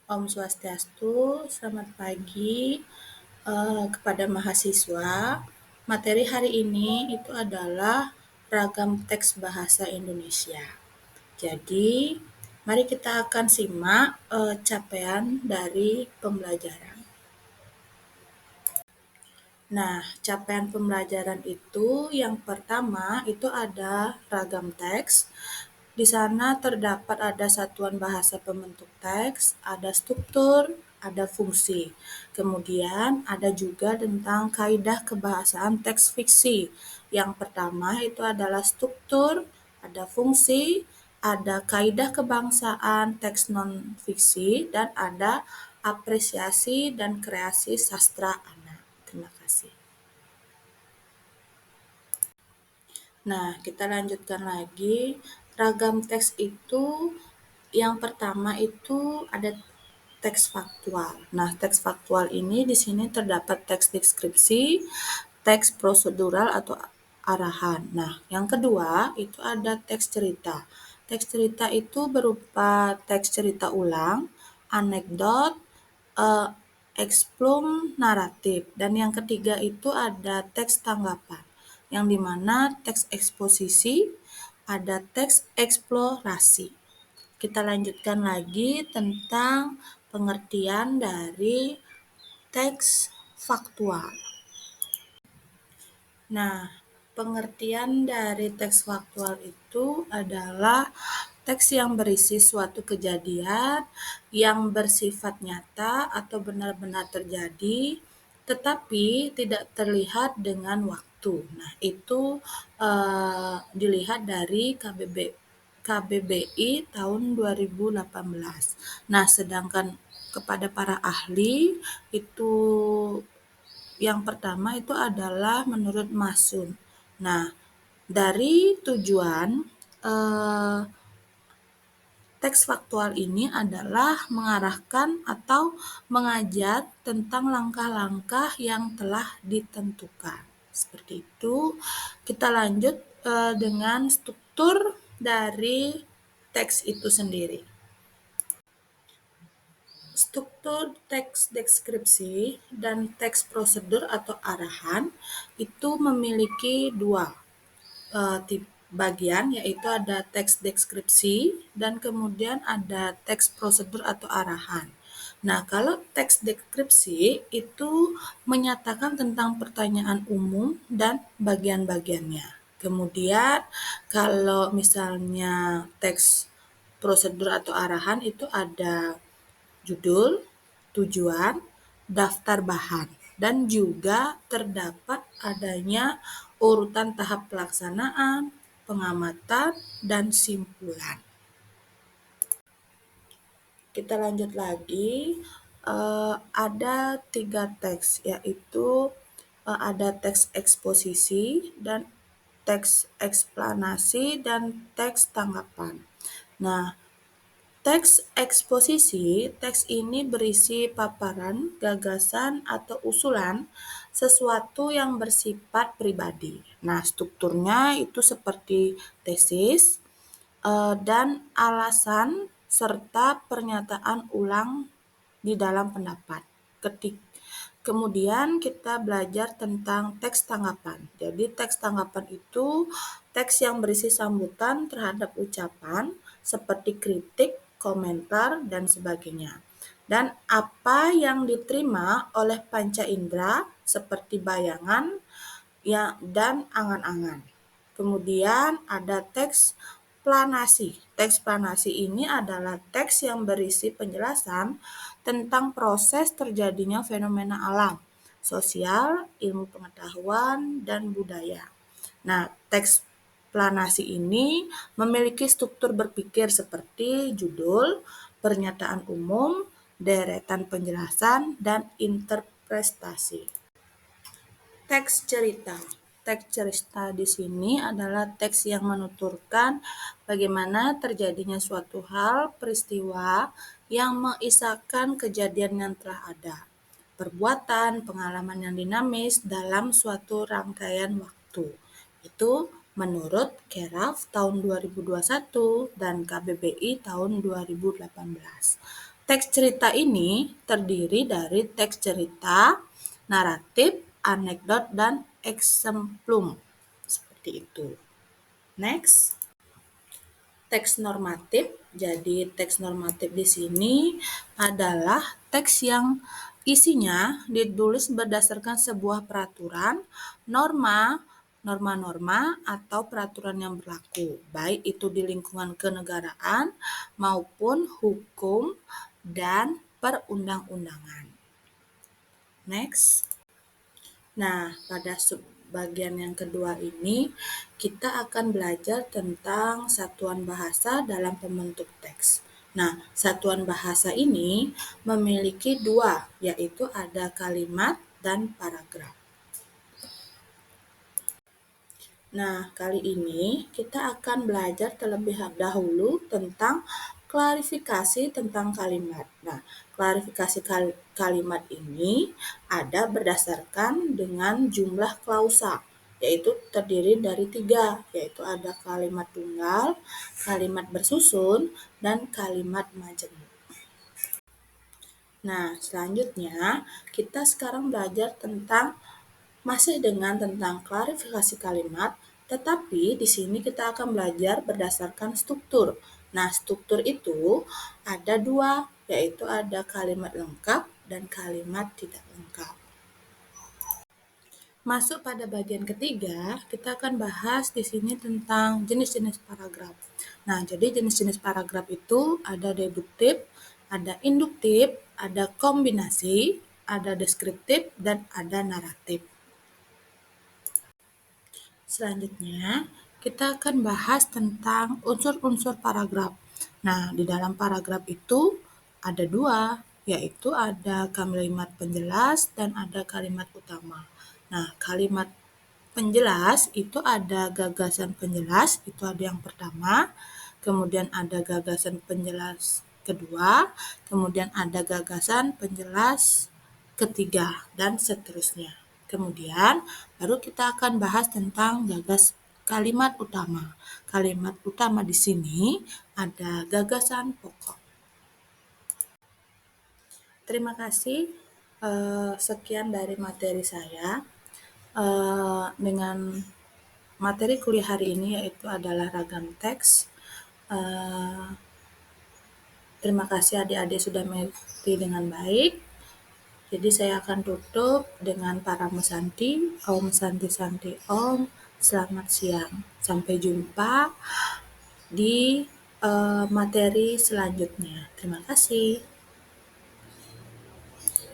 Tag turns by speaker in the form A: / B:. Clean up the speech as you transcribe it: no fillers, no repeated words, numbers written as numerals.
A: Om Swastiastu, selamat pagi kepada mahasiswa. Materi hari ini itu adalah ragam teks bahasa Indonesia. Jadi, mari kita akan simak capaian dari pembelajaran. Nah, capaian pembelajaran itu yang pertama itu ada ragam teks. Di sana terdapat ada satuan bahasa pembentuk teks, ada struktur, ada fungsi. Kemudian ada juga tentang kaidah kebahasaan teks fiksi. Yang pertama itu adalah struktur, ada fungsi, ada kaidah kebangsaan teks non fiksi, dan ada apresiasi dan kreasi sastra anak. Terima kasih. Nah, kita lanjutkan lagi. Ragam teks itu yang pertama itu ada teks faktual. Nah, teks faktual ini di sini terdapat teks deskripsi, teks prosedural atau arahan. Nah, yang kedua itu ada teks cerita. Teks cerita itu berupa teks cerita ulang, anekdot, eh, eksplum naratif. Dan yang ketiga itu ada teks tanggapan, yang dimana teks eksposisi, ada teks eksplorasi. Kita lanjutkan lagi tentang pengertian dari teks faktual. Nah, pengertian dari teks faktual itu adalah teks yang berisi suatu kejadian yang bersifat nyata atau benar-benar terjadi, tetapi tidak terlihat dengan waktu. Nah, itu dilihat dari KBBI tahun 2018. Nah, sedangkan kepada para ahli itu yang pertama itu adalah menurut Masun. Nah, dari tujuan teks faktual ini adalah mengarahkan atau mengajak tentang langkah-langkah yang telah ditentukan. Seperti itu. Kita lanjut dengan struktur dari teks itu sendiri. Struktur teks deskripsi dan teks prosedur atau arahan itu memiliki dua bagian, yaitu ada teks deskripsi dan kemudian ada teks prosedur atau arahan. Nah, kalau teks deskripsi itu menyatakan tentang pertanyaan umum dan bagian-bagiannya. Kemudian kalau misalnya teks prosedur atau arahan itu ada judul, tujuan, daftar bahan, dan juga terdapat adanya urutan tahap pelaksanaan, pengamatan, dan simpulan. Kita lanjut lagi, ada 3 teks, yaitu ada teks eksposisi, dan teks eksplanasi, dan teks tanggapan. Nah, teks eksposisi, teks ini berisi paparan, gagasan, atau usulan sesuatu yang bersifat pribadi. Nah, strukturnya itu seperti tesis dan alasan serta pernyataan ulang di dalam pendapat. Kemudian kita belajar tentang teks tanggapan. Jadi teks tanggapan itu teks yang berisi sambutan terhadap ucapan seperti kritik, komentar, dan sebagainya. Dan apa yang diterima oleh panca indera seperti bayangan ya, dan angan-angan. Kemudian ada teks planasi. Teks planasi ini adalah teks yang berisi penjelasan tentang proses terjadinya fenomena alam, sosial, ilmu pengetahuan, dan budaya. Nah, teks planasi ini memiliki struktur berpikir seperti judul, pernyataan umum, deretan penjelasan, dan interpretasi. Teks cerita. Teks cerita di sini adalah teks yang menuturkan bagaimana terjadinya suatu hal, peristiwa yang mengisahkan kejadian yang telah ada, perbuatan, pengalaman yang dinamis dalam suatu rangkaian waktu. Itu menurut Keraf tahun 2021 dan KBBI tahun 2018. Teks cerita ini terdiri dari teks cerita, naratif, anekdot, dan eksemplum. Seperti itu. Next. Teks normatif. Jadi teks normatif di sini adalah teks yang isinya ditulis berdasarkan sebuah peraturan, norma-norma atau peraturan yang berlaku, baik itu di lingkungan kenegaraan maupun hukum dan perundang-undangan. Next. Nah, pada bagian yang kedua ini, kita akan belajar tentang satuan bahasa dalam pembentuk teks. Nah, satuan bahasa ini memiliki dua, yaitu ada kalimat dan paragraf. Nah, kali ini kita akan belajar terlebih dahulu tentang klarifikasi tentang kalimat. Nah, klarifikasi kalimat ini ada berdasarkan dengan jumlah klausa, yaitu terdiri dari 3, yaitu ada kalimat tunggal, kalimat bersusun, dan kalimat majemuk. Nah, selanjutnya kita sekarang belajar tentang masih tentang klarifikasi kalimat, tetapi di sini kita akan belajar berdasarkan struktur. Nah, struktur itu ada 2, yaitu ada kalimat lengkap dan kalimat tidak lengkap. Masuk pada bagian ketiga, kita akan bahas di sini tentang jenis-jenis paragraf. Nah, jadi jenis-jenis paragraf itu ada deduktif, ada induktif, ada kombinasi, ada deskriptif, dan ada naratif. Selanjutnya, kita akan bahas tentang unsur-unsur paragraf. Nah, di dalam paragraf itu ada 2, yaitu ada kalimat penjelas dan ada kalimat utama. Nah, kalimat penjelas itu ada gagasan penjelas, itu ada yang pertama, kemudian ada gagasan penjelas kedua, kemudian ada gagasan penjelas ketiga, dan seterusnya. Kemudian baru kita akan bahas tentang kalimat utama. Kalimat utama di sini ada gagasan pokok. Terima kasih. Sekian dari materi saya. Dengan materi kuliah hari ini yaitu adalah ragam teks. Terima kasih adik-adik sudah mengerti dengan baik. Jadi saya akan tutup dengan para mesanti. Om Santi Santi Om. Selamat siang. Sampai jumpa di materi selanjutnya. Terima kasih.